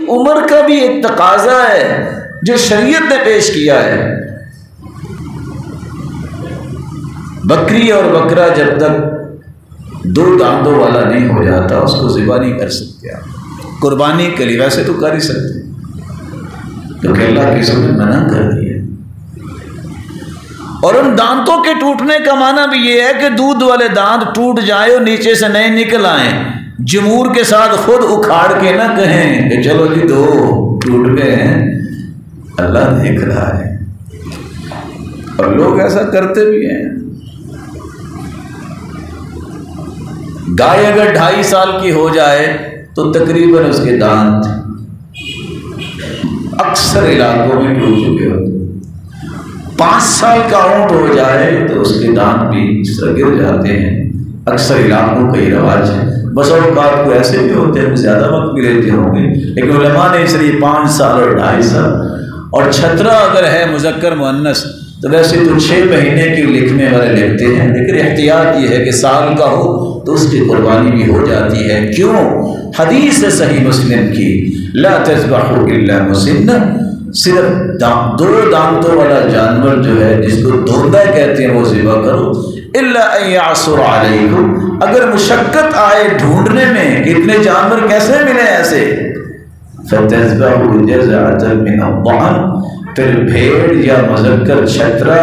عمر کا بھی ایک تقاضا ہے جو شریعت نے پیش کیا ہے۔ بکری اور بکرا جب تک 2 دانتوں والا نہیں ہو جاتا اس کو ذبح نہیں کر سکتے آپ، قربانی کے لیے ویسے تو کر ہی سکتے، تو کہ اللہ کی سنت منع کر دی ہے۔ اور ان دانتوں کے ٹوٹنے کا معنی بھی یہ ہے کہ دودھ والے دانت ٹوٹ جائیں اور نیچے سے نئے نکل آئیں، جمہور کے ساتھ خود اکھاڑ کے نہ کہیں کہ چلو جی 2 ٹوٹ گئے ہیں، اللہ دیکھ رہا ہے۔ اور لوگ ایسا کرتے بھی ہیں۔ گائے اگر 2.5 سال کی ہو جائے تو تقریباً اس کے دانت اکثر علاقوں میں ٹوٹ چکے ہوتے ہیں۔ 5 سال کا اونٹ ہو جائے تو اس کے دانت بھی اس طرح گر جاتے ہیں، اکثر علاقوں کا یہ رواج ہے۔ بس اوقات کو ایسے بھی ہوتے ہیں زیادہ وقت بھی لیتے ہوں گے، لیکن علماء نے اس لیے 5 سال اور 2.5 سال، اور چھترا اگر ہے مذکر مؤنث تو ویسے تو 6 مہینے کی لکھنے والے لکھتے ہیں، لیکن احتیاط یہ ہے کہ سال کا ہو تو اس کی قربانی بھی ہو جاتی ہے۔ کیوں؟ حدیث ہے صحیح مسلم کی، لا تذبحوا الا مسنًا، صرف 2 دانتوں والا جانور جو ہے جس کو دھوندا کہتے ہیں وہ ذبح کرو، الا ان یعثر علیکم، اگر مشقت آئے ڈھونڈنے میں اتنے جانور کیسے ملے ایسے، فتذبحوا جزعة من الضأن، پھر بھیڑ یا مذکر چھترا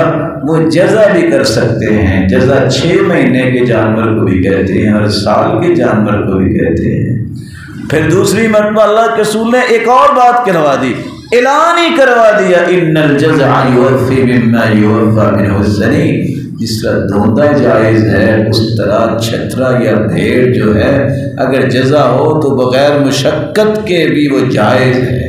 وہ جزا بھی کر سکتے ہیں۔ جزا 6 مہینے کے جانور کو بھی کہتے ہیں اور سال کے جانور کو بھی کہتے ہیں۔ پھر دوسری مرتبہ اللہ کے رسول نے ایک اور بات کروا دی، اعلان ہی کروا دیا، ان الجزع یوفی مما یوفی منہ الزنی، جس طرح دھوندا جائز ہے اس طرح چھترا یا بھیڑ جو ہے اگر جزا ہو تو بغیر مشقت کے بھی وہ جائز ہے۔